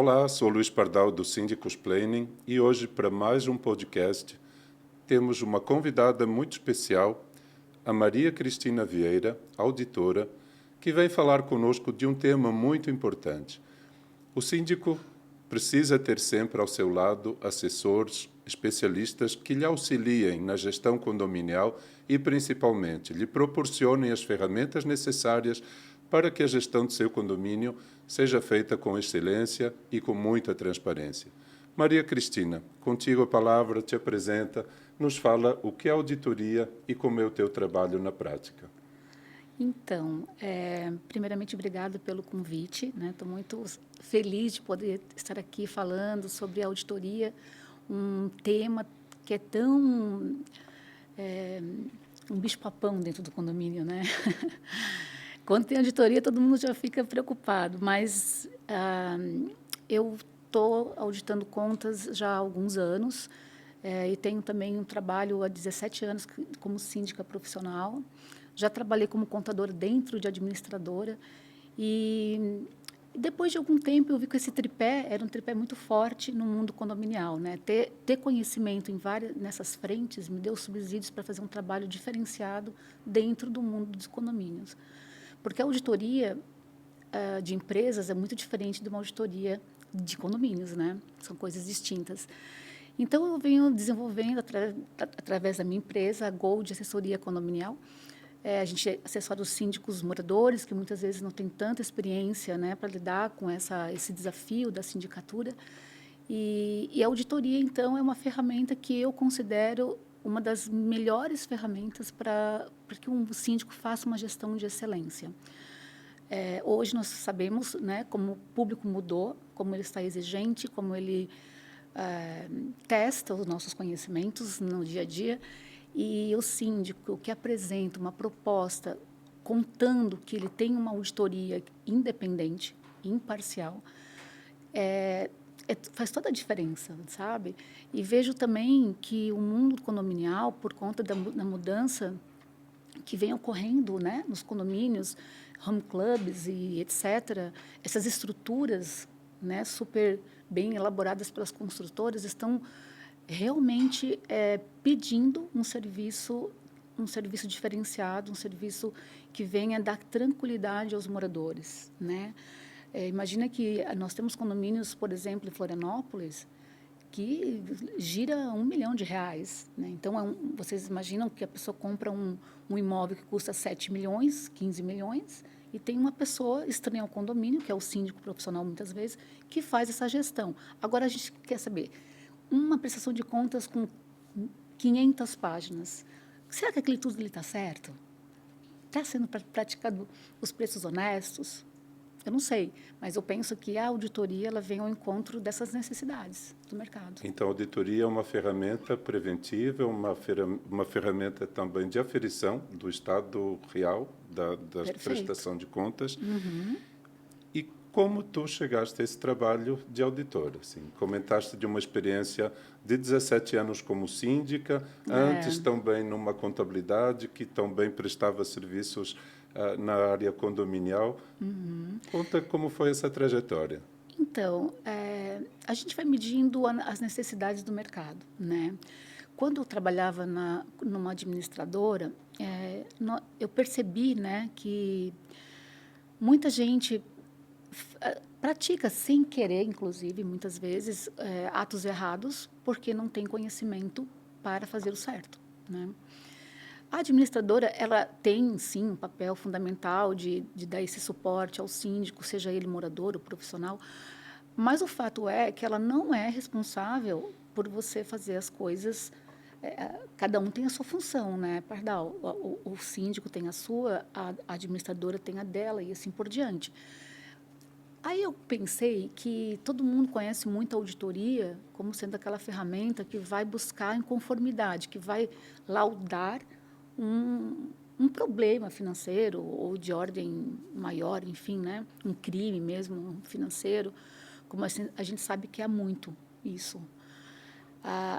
Olá, sou Luís Pardal do Síndicos Planning e hoje, para mais um podcast, temos uma convidada muito especial, a Maria Cristina Vieira, auditora, que vem falar conosco de um tema muito importante. O síndico precisa ter sempre ao seu lado assessores, especialistas que lhe auxiliem na gestão condominial e, principalmente, lhe proporcionem as ferramentas necessárias para que a gestão de seu condomínio seja feita com excelência e com muita transparência. Maria Cristina, contigo a palavra, te apresenta, nos fala o que é auditoria e como é o teu trabalho na prática. Então, primeiramente, obrigado pelo convite, né? Estou muito feliz de poder estar aqui falando sobre a auditoria, um tema que é tão um bicho-papão dentro do condomínio, né? Quando tem auditoria, todo mundo já fica preocupado, mas eu estou auditando contas já há alguns anos e tenho também um trabalho há 17 anos como síndica profissional. Já trabalhei como contadora dentro de administradora e depois de algum tempo eu vi que esse tripé era um tripé muito forte no mundo condominial, né? Ter conhecimento nessas frentes me deu subsídios para fazer um trabalho diferenciado dentro do mundo dos condomínios. Porque a auditoria de empresas é muito diferente de uma auditoria de condomínios, né? São coisas distintas. Então, eu venho desenvolvendo, através da minha empresa, a Gold Assessoria Condominial. A gente assessora os síndicos moradores, que muitas vezes não têm tanta experiência, né, para lidar com esse desafio da sindicatura. E a auditoria, então, é uma ferramenta que eu considero uma das melhores ferramentas para que um síndico faça uma gestão de excelência. Hoje nós sabemos, né, como o público mudou, como ele está exigente, como ele testa os nossos conhecimentos no dia a dia, e o síndico que apresenta uma proposta contando que ele tem uma auditoria independente, imparcial, faz toda a diferença, sabe? E vejo também que o mundo condominial, por conta da mudança que vem ocorrendo, né, nos condomínios, home clubs e etc., essas estruturas, né, super bem elaboradas pelas construtoras, estão realmente pedindo um serviço diferenciado, um serviço que venha dar tranquilidade aos moradores, né? Imagina que nós temos condomínios, por exemplo, em Florianópolis, que gira R$ 1 milhão, né? Então, vocês imaginam que a pessoa compra um imóvel que custa 7 milhões, 15 milhões, e tem uma pessoa estranha ao condomínio, que é o síndico profissional, muitas vezes, que faz essa gestão. Agora, a gente quer saber, uma prestação de contas com 500 páginas, será que aquele tudo está certo? Está sendo praticado os preços honestos? Eu não sei, mas eu penso que a auditoria ela vem ao encontro dessas necessidades do mercado. Então, a auditoria é uma ferramenta preventiva, uma ferramenta também de aferição do estado real da prestação de contas. Uhum. E como tu chegaste a esse trabalho de auditor? Assim, comentaste de uma experiência de 17 anos como síndica, antes também numa contabilidade que também prestava serviços na área condominial. Uhum. Conta como foi essa trajetória. Então, a gente vai medindo as necessidades do mercado, né? Quando eu trabalhava numa administradora, eu percebi, né, que muita gente pratica sem querer, inclusive, muitas vezes, atos errados porque não tem conhecimento para fazer o certo, né? A administradora, ela tem, sim, um papel fundamental de dar esse suporte ao síndico, seja ele morador ou profissional, mas o fato é que ela não é responsável por você fazer as coisas. Cada um tem a sua função, né, Pardal? O síndico tem a sua, a administradora tem a dela e assim por diante. Aí eu pensei que todo mundo conhece muito a auditoria como sendo aquela ferramenta que vai buscar inconformidade, que vai laudar um problema financeiro ou de ordem maior, enfim, né? Um crime mesmo financeiro, como assim, a gente sabe que há muito isso.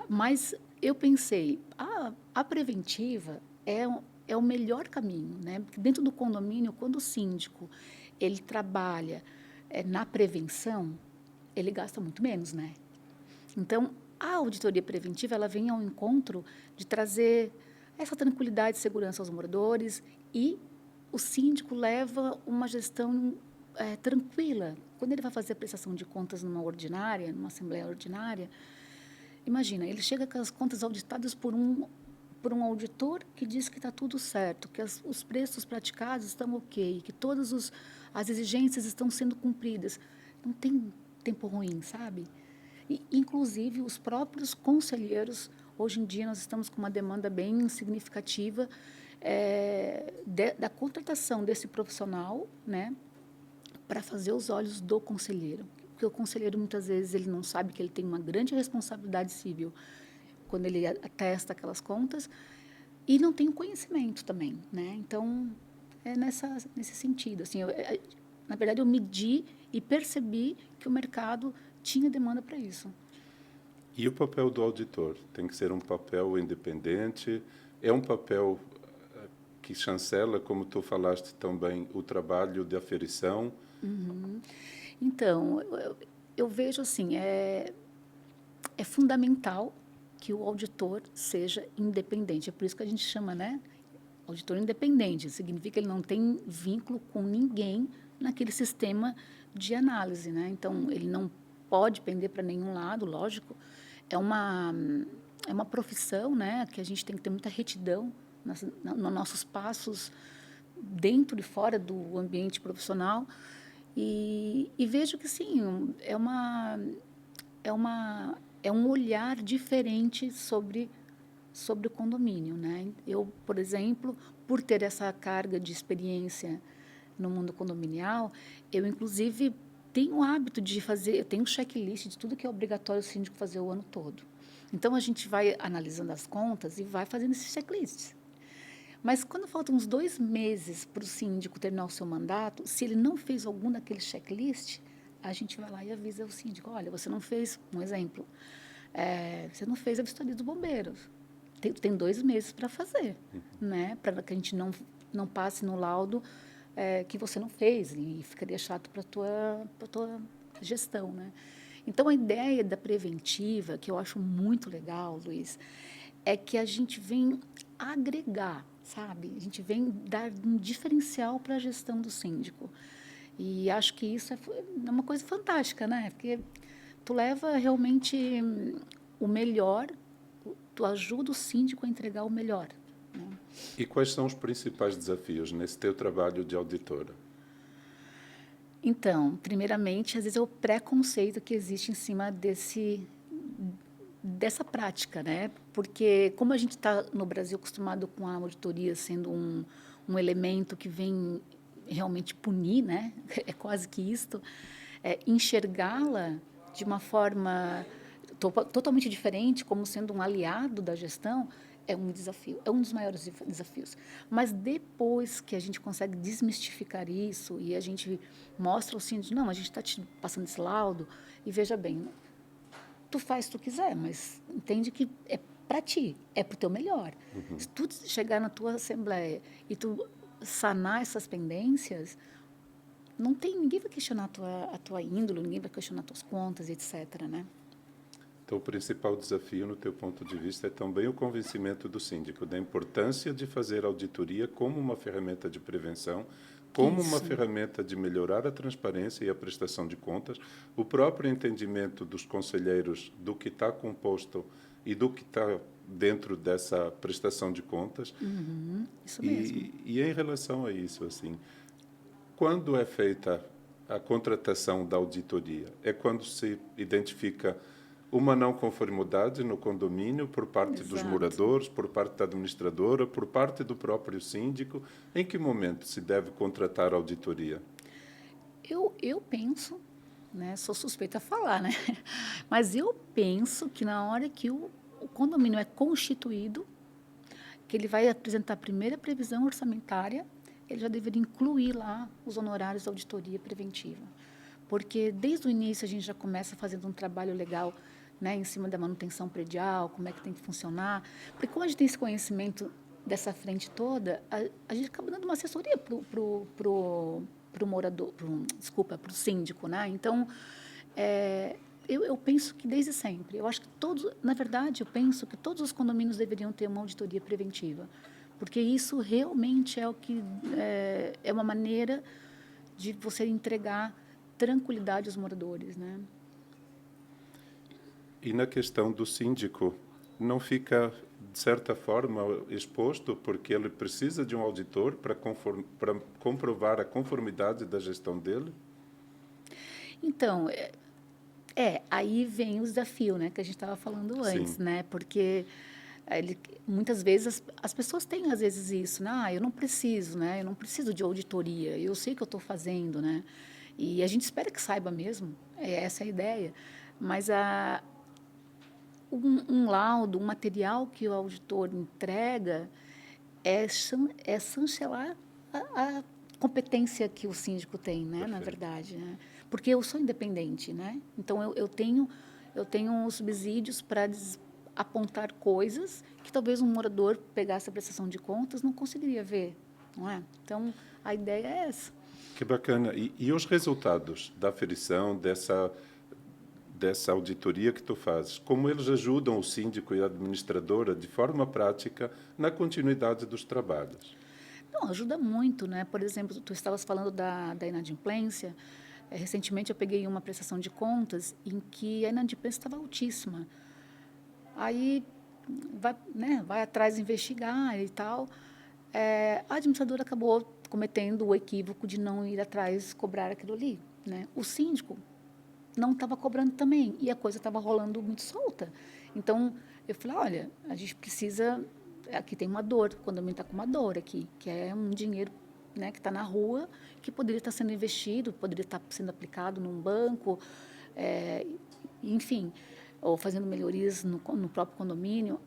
Mas eu pensei, a preventiva é o melhor caminho, né? Porque dentro do condomínio, quando o síndico ele trabalha na prevenção, ele gasta muito menos, né? Então, a auditoria preventiva, ela vem ao encontro de trazer essa tranquilidade e segurança aos moradores, e o síndico leva uma gestão tranquila. Quando ele vai fazer a prestação de contas numa ordinária, numa assembleia ordinária, imagina, ele chega com as contas auditadas por um auditor que diz que está tudo certo, que os preços praticados estão ok, que todas as exigências estão sendo cumpridas. Não tem tempo ruim, sabe? E, inclusive, os próprios conselheiros, hoje em dia nós estamos com uma demanda bem significativa da contratação desse profissional, né, para fazer os olhos do conselheiro. Porque o conselheiro, muitas vezes, ele não sabe que ele tem uma grande responsabilidade civil quando ele atesta aquelas contas, e não tem o conhecimento também, né? Então, é nesse sentido. Assim, na verdade, eu medi e percebi que o mercado tinha demanda para isso. E o papel do auditor? Tem que ser um papel independente? É um papel que chancela, como tu falaste também, o trabalho de aferição? Uhum. Então, eu vejo assim, é fundamental que o auditor seja independente. É por isso que a gente chama, né, auditor independente. Significa que ele não tem vínculo com ninguém naquele sistema de análise, né? Então, ele não pode pender para nenhum lado, lógico. É uma profissão, né, que a gente tem que ter muita retidão nos nossos passos dentro e fora do ambiente profissional. E vejo que, sim, é um olhar diferente sobre o condomínio, né? Eu, por exemplo, por ter essa carga de experiência no mundo condominial, eu, inclusive, tenho o hábito de fazer, eu tenho um checklist de tudo que é obrigatório o síndico fazer o ano todo. Então, a gente vai analisando as contas e vai fazendo esses checklists. Mas, quando faltam uns 2 meses para o síndico terminar o seu mandato, se ele não fez algum daqueles checklist, a gente vai lá e avisa o síndico, olha, você não fez, um exemplo, você não fez a vistoria dos bombeiros. Tem 2 meses para fazer, né? Para que a gente não passe no laudo que você não fez e ficaria chato para a tua gestão, né? Então, a ideia da preventiva, que eu acho muito legal, Luiz, é que a gente vem agregar, sabe? A gente vem dar um diferencial para a gestão do síndico. E acho que isso é uma coisa fantástica, né? Porque tu leva realmente o melhor, tu ajuda o síndico a entregar o melhor, né? E quais são os principais desafios nesse teu trabalho de auditora? Então, primeiramente, às vezes é o preconceito que existe em cima dessa prática, né? Porque como a gente está no Brasil acostumado com a auditoria sendo um elemento que vem realmente punir, né? É quase que isto, enxergá-la de uma forma totalmente diferente, como sendo um aliado da gestão, é um desafio, é um dos maiores desafios. Mas depois que a gente consegue desmistificar isso e a gente mostra ao síndico, não, a gente está te passando esse laudo e veja bem, tu faz o que tu quiser, mas entende que é para ti, é para o teu melhor. Uhum. Se tu chegar na tua assembleia e tu sanar essas pendências, ninguém vai questionar a tua índole, ninguém vai questionar tuas contas, etc., né? Então, o principal desafio, no teu ponto de vista, é também o convencimento do síndico da importância de fazer auditoria como uma ferramenta de prevenção, como uma ferramenta de melhorar a transparência e a prestação de contas, o próprio entendimento dos conselheiros do que está composto e do que está dentro dessa prestação de contas. Isso mesmo. E em relação a isso, assim, quando é feita a contratação da auditoria? É quando se identifica uma não conformidade no condomínio por parte dos moradores, por parte da administradora, por parte do próprio síndico. Em que momento se deve contratar a auditoria? Eu penso, né, sou suspeita a falar, né? Mas eu penso que na hora que o condomínio é constituído, que ele vai apresentar a primeira previsão orçamentária, ele já deveria incluir lá os honorários da auditoria preventiva. Porque desde o início a gente já começa fazendo um trabalho legal, né, em cima da manutenção predial, como é que tem que funcionar. Porque como a gente tem esse conhecimento dessa frente toda, a gente acaba dando uma assessoria para o morador, para o síndico, né? Então, Eu penso que desde sempre. Eu acho que na verdade, eu penso que todos os condomínios deveriam ter uma auditoria preventiva, porque isso realmente é o que é uma maneira de você entregar tranquilidade aos moradores, né? E na questão do síndico, não fica, de certa forma, exposto porque ele precisa de um auditor para comprovar a conformidade da gestão dele? Então, aí vem o desafio, né, que a gente estava falando antes, Sim. né? Porque muitas vezes as pessoas têm às vezes isso, né? Eu não preciso, né? Eu não preciso de auditoria. Eu sei o que eu estou fazendo, né? E a gente espera que saiba mesmo. É essa a ideia. Mas um laudo, um material que o auditor entrega é chancelar a competência que o síndico tem, né, na Perfeito. verdade, né? Porque eu sou independente, né? Então eu tenho subsídios para apontar coisas que talvez um morador pegasse a prestação de contas não conseguiria ver, não é? Então a ideia é essa. Que bacana. E os resultados da aferição, dessa auditoria que tu fazes, como eles ajudam o síndico e a administradora de forma prática na continuidade dos trabalhos? Não, ajuda muito, né? Por exemplo, tu estavas falando da inadimplência. Recentemente eu peguei uma prestação de contas em que a inadimplência estava altíssima. Aí vai atrás investigar e tal. A administradora acabou cometendo o equívoco de não ir atrás cobrar aquilo ali, né? O síndico não estava cobrando também e a coisa estava rolando muito solta. Então eu falei, olha, a gente precisa, aqui tem uma dor, o condomínio está com uma dor aqui, que é um dinheiro, né, que está na rua, que poderia estar sendo investido, poderia estar sendo aplicado num banco, enfim, ou fazendo melhorias no próprio condomínio.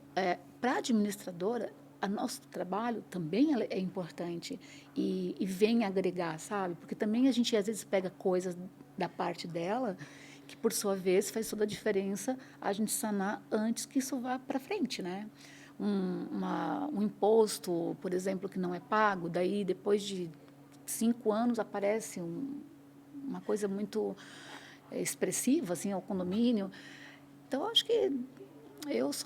Para a administradora, o nosso trabalho também é importante e vem agregar, sabe? Porque também a gente às vezes pega coisas da parte dela que, por sua vez, faz toda a diferença a gente sanar antes que isso vá para frente, né? Um imposto, por exemplo, que não é pago, daí depois de 5 anos aparece uma coisa muito expressiva assim ao condomínio. Então acho que eu Sim.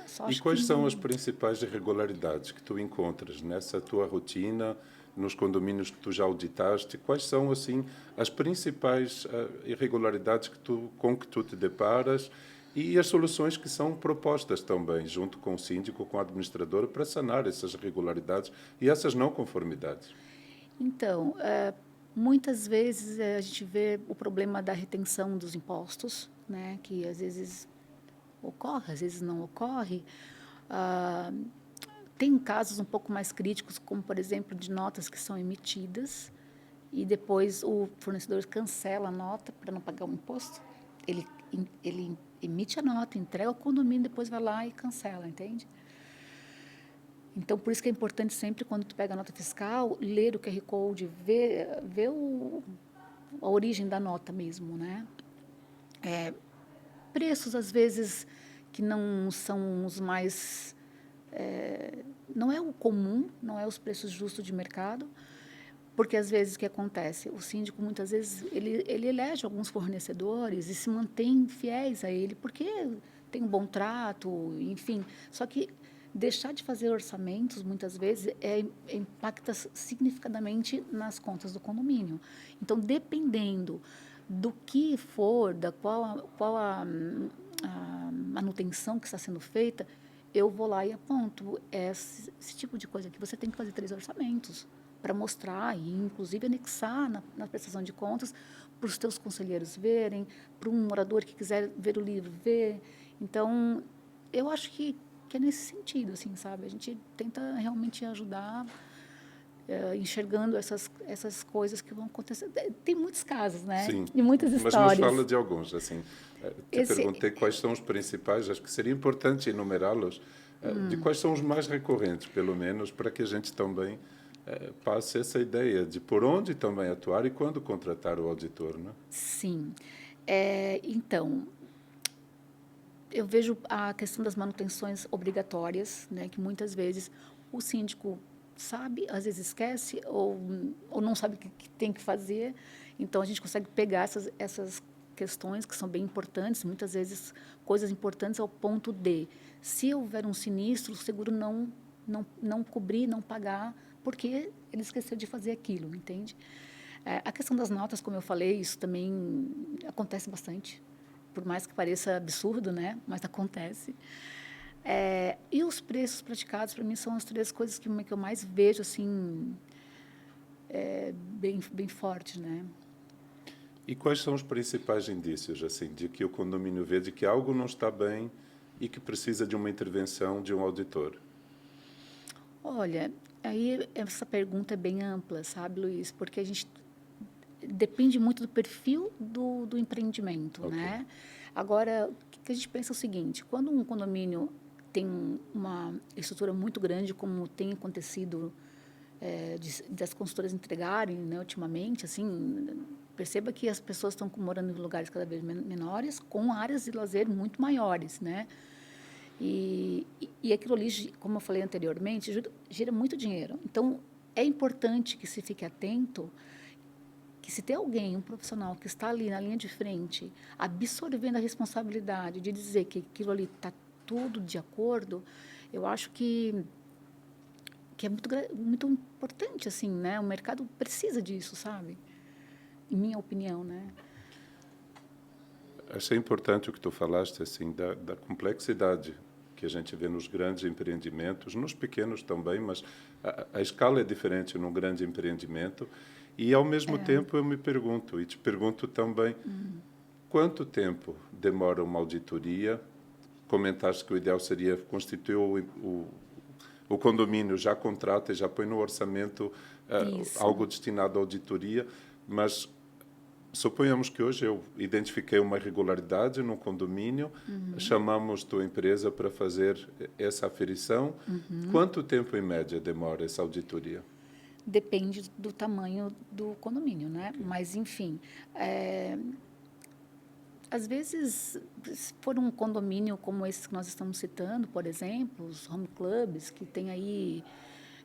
só E acho que quais são as principais irregularidades que tu encontras nessa tua rotina, nos condomínios que tu já auditaste? Quais são, assim, as principais irregularidades com que tu te deparas e as soluções que são propostas também, junto com o síndico, com a administradora, para sanar essas irregularidades e essas não conformidades? então, muitas vezes a gente vê o problema da retenção dos impostos, né, que às vezes ocorre, às vezes não ocorre. Ah, tem casos um pouco mais críticos, como, por exemplo, de notas que são emitidas e depois o fornecedor cancela a nota para não pagar o imposto. Ele emite a nota, entrega ao condomínio, depois vai lá e cancela, entende? Então, por isso que é importante sempre, quando tu pega a nota fiscal, ler o QR Code, ver a origem da nota mesmo, né? Preços, às vezes, que não são os mais... não é o comum, não é os preços justos de mercado, porque, às vezes, o que acontece? O síndico, muitas vezes, ele elege alguns fornecedores e se mantém fiéis a ele, porque tem um bom trato, enfim. Só que deixar de fazer orçamentos, muitas vezes, impacta significativamente nas contas do condomínio. Então, dependendo do que for, qual a manutenção que está sendo feita, eu vou lá e aponto esse tipo de coisa que você tem que fazer 3 orçamentos para mostrar e, inclusive, anexar na prestação de contas para os teus conselheiros verem, para um morador que quiser ver o livro ver. Então, eu acho que é nesse sentido, assim, sabe? A gente tenta realmente ajudar enxergando essas coisas que vão acontecer. Tem muitos casos, né? Sim, E muitas mas nos fala histórias. de alguns, assim. Te Esse, perguntei quais são os principais, acho que seria importante enumerá-los, de quais são os mais recorrentes, pelo menos, para que a gente também passe essa ideia de por onde também atuar e quando contratar o auditor, né? sim. Então, eu vejo a questão das manutenções obrigatórias, né, que muitas vezes o síndico sabe, às vezes esquece ou não sabe o que tem que fazer. Então, a gente consegue pegar essas questões que são bem importantes, muitas vezes coisas importantes ao ponto de, se houver um sinistro, o seguro não cobrir, não pagar, porque ele esqueceu de fazer aquilo, entende? A questão das notas, como eu falei, isso também acontece bastante, por mais que pareça absurdo, né? Mas acontece. E os preços praticados, para mim, são as três coisas que eu mais vejo, assim, bem fortes, né? E quais são os principais indícios, assim, de que o condomínio vê de que algo não está bem e que precisa de uma intervenção de um auditor? Olha, aí essa pergunta é bem ampla, sabe, Luiz? Porque a gente depende muito do perfil do empreendimento, Ok. né? Agora, o que a gente pensa é o seguinte: quando um condomínio tem uma estrutura muito grande, como tem acontecido das consultoras entregarem, né, ultimamente, assim, perceba que as pessoas estão morando em lugares cada vez menores, com áreas de lazer muito maiores, né? E aquilo ali, como eu falei anteriormente, gira muito dinheiro. Então, é importante que se fique atento que, se tem alguém, um profissional que está ali na linha de frente, absorvendo a responsabilidade de dizer que aquilo ali está tudo de acordo, eu acho que é muito importante, assim, né? O mercado precisa disso, sabe? Em minha opinião, né? Achei importante o que tu falaste, assim, da complexidade que a gente vê nos grandes empreendimentos, nos pequenos também, mas a escala é diferente num grande empreendimento. E, ao mesmo tempo, eu me pergunto, e te pergunto também, quanto tempo demora uma auditoria? Comentaste que o ideal seria constituir o condomínio, já contrata e já põe no orçamento Isso. algo destinado à auditoria, mas suponhamos que hoje eu identifiquei uma irregularidade no condomínio, chamamos tua empresa para fazer essa aferição. Quanto tempo, em média, demora essa auditoria? Depende do tamanho do condomínio, né? Ok. Mas, enfim, às vezes, se for um condomínio como esse que nós estamos citando, por exemplo, os home clubs, que tem aí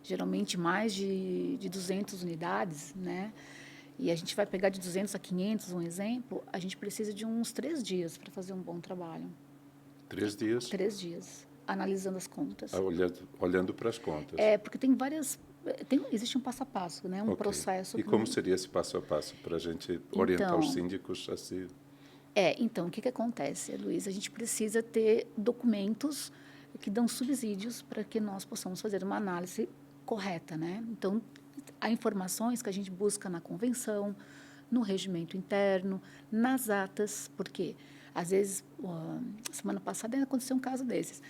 geralmente mais de 200 unidades, né? E a gente vai pegar de 200 a 500, um exemplo, a gente precisa de uns 3 dias para fazer um bom trabalho. 3 dias, 3 dias, analisando as contas. olhando para as contas. Porque tem várias... existe um passo a passo, né? Um Ok. processo E que... como seria esse passo a passo para a gente orientar os Então, síndicos a se... Então, o que acontece, Luiz? A gente precisa ter documentos que dão subsídios para que nós possamos fazer uma análise correta, né? Então, há informações que a gente busca na convenção, no regimento interno, nas atas, porque, às vezes, semana passada aconteceu um caso desses.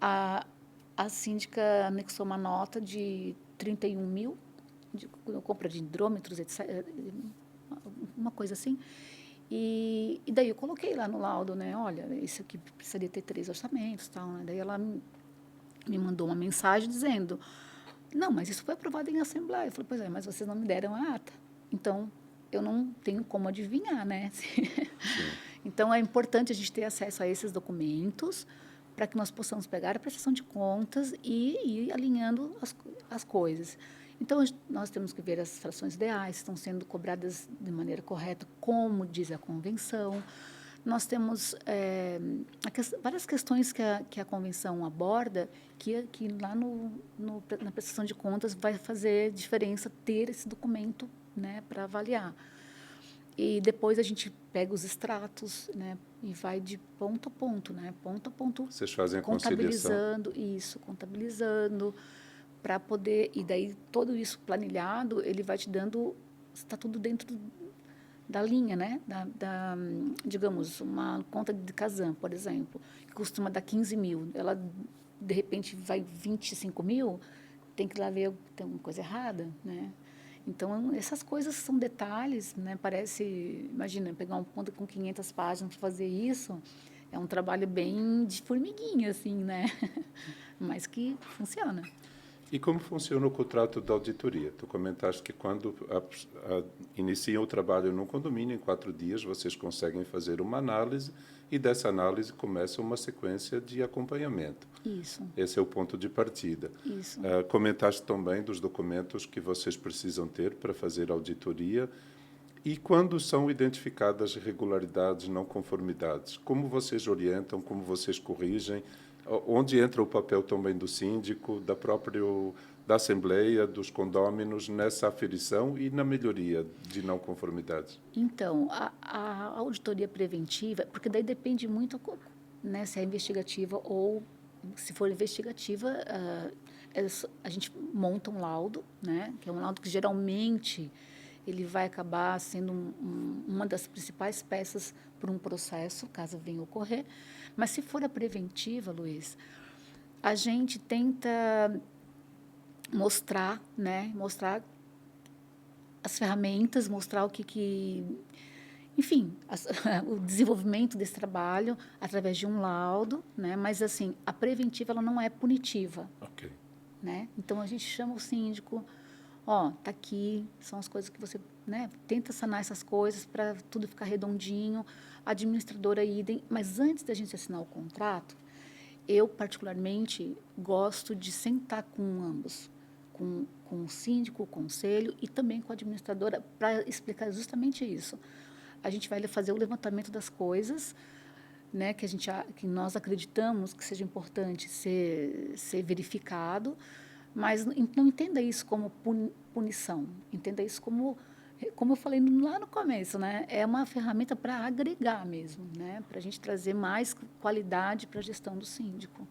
A síndica anexou uma nota de 31 mil, de compra de hidrômetros, etc., uma coisa assim. E daí eu coloquei lá no laudo, né? Olha, isso aqui precisaria ter 3 orçamentos, tal, né? Daí ela me mandou uma mensagem dizendo: não, mas isso foi aprovado em assembleia. Eu falei: pois é, mas vocês não me deram a ata. Então, eu não tenho como adivinhar, né? Sim. Então, é importante a gente ter acesso a esses documentos para que nós possamos pegar a prestação de contas e ir alinhando as coisas. Então, nós temos que ver as frações ideais, se estão sendo cobradas de maneira correta, como diz a convenção. Nós temos várias questões que a convenção aborda, que lá na prestação de contas vai fazer diferença ter esse documento, né, para avaliar. E depois a gente pega os extratos, né, e vai de ponto a ponto, né, ponto a ponto, Vocês fazem a conciliação? contabilizando, para poder, e daí todo isso planilhado, ele vai te dando, está tudo dentro da linha, né, digamos, uma conta de Casan, por exemplo, que costuma dar 15 mil, ela de repente vai 25 mil, tem que lá ver, tem uma coisa errada, né? Então, essas coisas são detalhes, né? Parece, imagina, pegar um conta com 500 páginas para fazer isso, é um trabalho bem de formiguinha, assim, né? Mas que funciona. E como funciona o contrato de auditoria? Tu comentaste que quando iniciam o trabalho num condomínio, em 4 dias, vocês conseguem fazer uma análise e dessa análise começa uma sequência de acompanhamento. Isso, Esse é o ponto de partida. isso. Comentaste também dos documentos que vocês precisam ter para fazer a auditoria e quando são identificadas irregularidades, não conformidades. Como vocês orientam, como vocês corrigem? Onde entra o papel também do síndico, da Assembleia, dos condôminos nessa aferição e na melhoria de não conformidades? Então, a auditoria preventiva, porque daí depende muito, né, se é investigativa ou, se for investigativa, a gente monta um laudo, né, que é um laudo que geralmente ele vai acabar sendo uma das principais peças para um processo, caso venha ocorrer. Mas se for a preventiva, Luiz, a gente tenta mostrar, né, mostrar as ferramentas, mostrar enfim, o desenvolvimento desse trabalho através de um laudo, né? Mas assim, a preventiva ela não é punitiva, Ok. né? Então a gente chama o síndico, ó, tá aqui, são as coisas que você, né? Tenta sanar essas coisas para tudo ficar redondinho. A administradora idem, mas antes da gente assinar o contrato, eu particularmente gosto de sentar com ambos, com o síndico, o conselho e também com a administradora para explicar justamente isso. A gente vai fazer o levantamento das coisas, né, que nós acreditamos que seja importante ser verificado, mas não entenda isso como punição, entenda isso como eu falei lá no começo, né, é uma ferramenta para agregar mesmo, né, para a gente trazer mais qualidade para a gestão do síndico.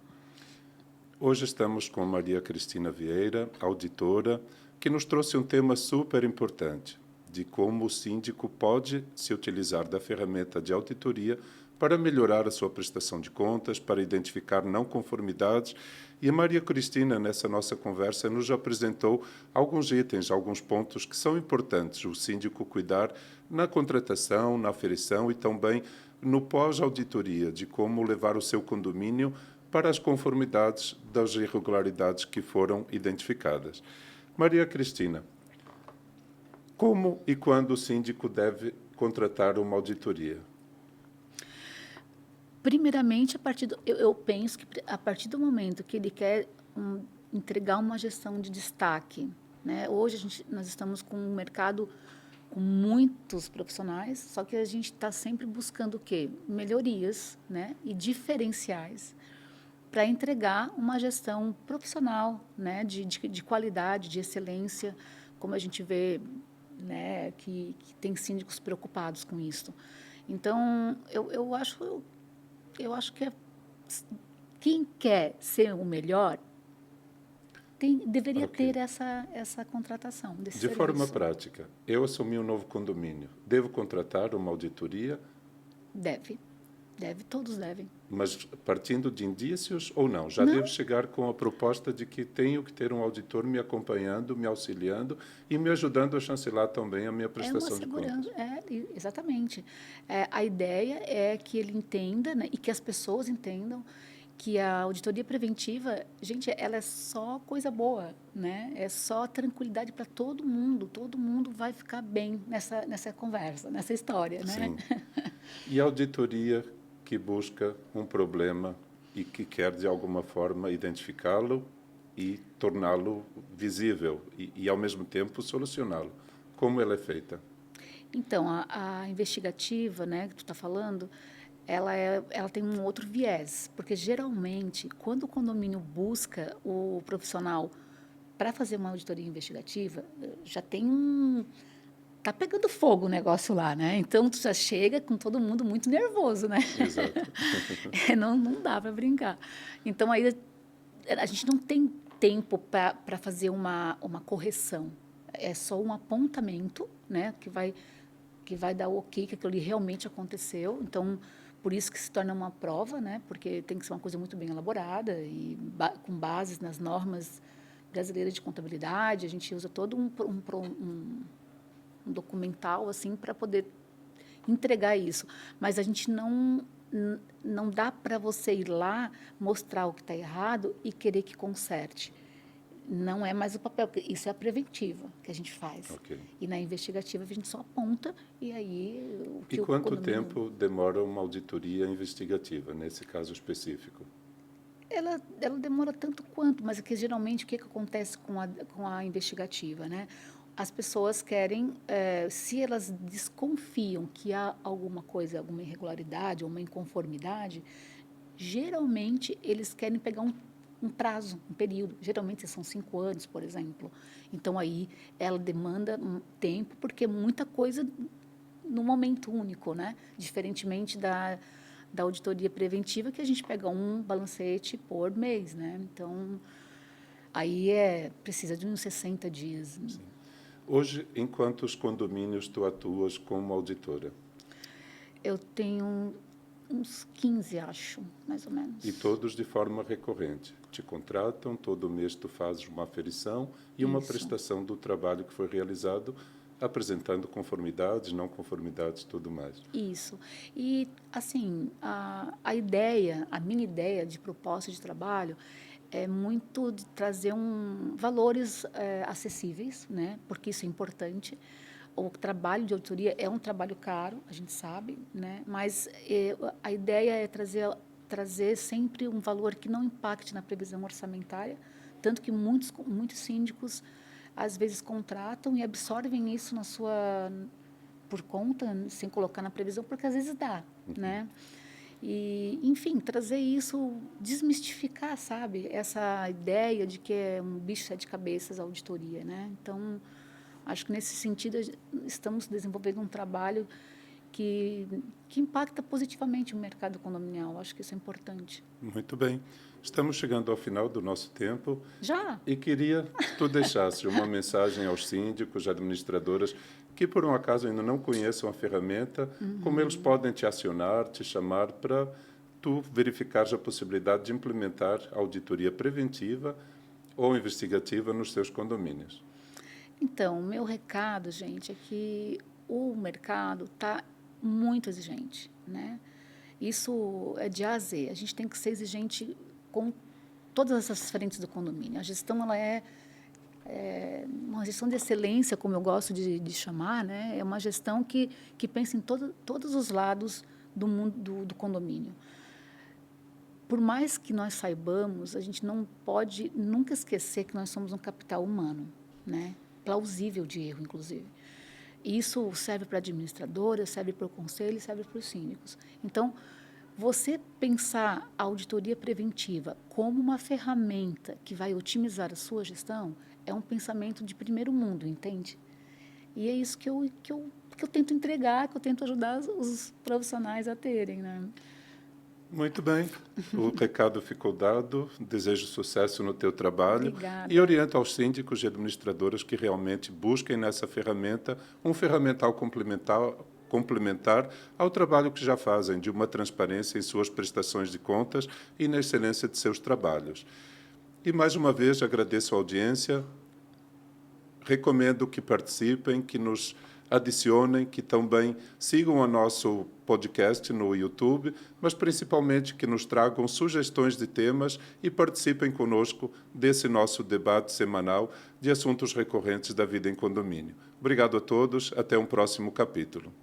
Hoje estamos com Maria Cristina Vieira, auditora, que nos trouxe um tema super importante, de como o síndico pode se utilizar da ferramenta de auditoria para melhorar a sua prestação de contas, para identificar não conformidades. E a Maria Cristina, nessa nossa conversa, nos apresentou alguns itens, alguns pontos que são importantes o síndico cuidar na contratação, na aferição e também no pós-auditoria, de como levar o seu condomínio para as conformidades das irregularidades que foram identificadas. Maria Cristina, como e quando o síndico deve contratar uma auditoria? Primeiramente, eu penso que a partir do momento que ele quer entregar uma gestão de destaque, né? Hoje nós estamos com um mercado com muitos profissionais, só que a gente está sempre buscando o quê? Melhorias, né? E diferenciais para entregar uma gestão profissional, né? De qualidade, de excelência, como a gente vê, né? Que tem síndicos preocupados com isso. Então, eu acho que quem quer ser o melhor deveria ter essa contratação desse De serviço. forma prática, eu assumi um novo condomínio. Devo contratar uma auditoria? Deve, todos devem. Mas partindo de indícios ou não? Já Não. devo chegar com a proposta de que tenho que ter um auditor me acompanhando, me auxiliando e me ajudando a chancelar também a minha prestação de contas. Exatamente. A ideia é que ele entenda, né, e que as pessoas entendam que a auditoria preventiva, gente, ela é só coisa boa, né? É só tranquilidade para todo mundo vai ficar bem nessa conversa, nessa história, né? Sim. E a auditoria que busca um problema e que quer, de alguma forma, identificá-lo e torná-lo visível e, ao mesmo tempo, solucioná-lo. Como ela é feita? Então, a investigativa, né, que tu está falando, ela tem um outro viés, porque, geralmente, quando o condomínio busca o profissional para fazer uma auditoria investigativa, já tem tá pegando fogo o negócio lá, né? Então, tu já chega com todo mundo muito nervoso, né? Exato. Não dá para brincar. Então, aí a gente não tem tempo para fazer uma correção. É só um apontamento, né? Que vai dar o ok que aquilo ali realmente aconteceu. Então, por isso que se torna uma prova, né? Porque tem que ser uma coisa muito bem elaborada e com bases nas normas brasileiras de contabilidade. A gente usa todo um documental assim para poder entregar isso, mas a gente não dá para você ir lá mostrar o que está errado e querer que conserte. Não é mais o papel, porque isso é a preventiva que a gente faz. Ok. E na investigativa a gente só aponta e aí... E quanto tempo demora uma auditoria investigativa, nesse caso específico? Ela demora tanto quanto, mas é que geralmente o que acontece com a investigativa, né? As pessoas querem, se elas desconfiam que há alguma coisa, alguma irregularidade ou uma inconformidade, geralmente eles querem pegar um prazo, um período. Geralmente são 5 anos, por exemplo. Então, aí ela demanda tempo, porque é muita coisa no momento único, né? Diferentemente da auditoria preventiva, que a gente pega um balancete por mês, né? Então, aí precisa de uns 60 dias. Sim. Hoje, em quantos condomínios tu atuas como auditora? Eu tenho uns 15, acho, mais ou menos. E todos de forma recorrente? Te contratam, todo mês tu fazes uma aferição e uma prestação do trabalho que foi realizado, apresentando conformidades, não conformidades, tudo mais. Isso. E, assim, a ideia, a minha ideia de proposta de trabalho é muito de trazer valores acessíveis, né? Porque isso é importante. O trabalho de auditoria é um trabalho caro, a gente sabe, né? Mas a ideia é trazer sempre um valor que não impacte na previsão orçamentária, tanto que muitos síndicos às vezes contratam e absorvem isso por conta, sem colocar na previsão, porque às vezes dá, né? E, enfim, trazer isso, desmistificar, sabe? Essa ideia de que é um bicho de 7 cabeças a auditoria, né? Então, acho que nesse sentido estamos desenvolvendo um trabalho que impacta positivamente o mercado condominial. Acho que isso é importante. Muito bem. Estamos chegando ao final do nosso tempo. Já? E queria que tu deixasses uma mensagem aos síndicos, administradoras, que por um acaso ainda não conheçam a ferramenta, como eles podem te acionar, te chamar para tu verificares a possibilidade de implementar a auditoria preventiva ou investigativa nos seus condomínios. Então, o meu recado, gente, é que o mercado está muito exigente, né? Isso é de A a Z. A gente tem que ser exigente com todas essas frentes do condomínio. A gestão, ela é uma gestão de excelência, como eu gosto de chamar, né? É uma gestão que pensa em todos os lados do mundo do condomínio. Por mais que nós saibamos, a gente não pode nunca esquecer que nós somos um capital humano, né? Plausível de erro, inclusive. Isso serve para a administradora, serve para o conselho, serve para os síndicos. Então, você pensar a auditoria preventiva como uma ferramenta que vai otimizar a sua gestão é um pensamento de primeiro mundo, entende? E é isso que eu tento entregar, que eu tento ajudar os profissionais a terem, né? Muito bem. O recado ficou dado. Desejo sucesso no teu trabalho. Obrigada. E oriento aos síndicos e administradoras que realmente busquem nessa ferramenta um ferramental complementar ao trabalho que já fazem, de uma transparência em suas prestações de contas e na excelência de seus trabalhos. E, mais uma vez, agradeço a audiência. Recomendo que participem, que nos adicionem, que também sigam o nosso podcast no YouTube, mas principalmente que nos tragam sugestões de temas e participem conosco desse nosso debate semanal de assuntos recorrentes da vida em condomínio. Obrigado a todos, até um próximo capítulo.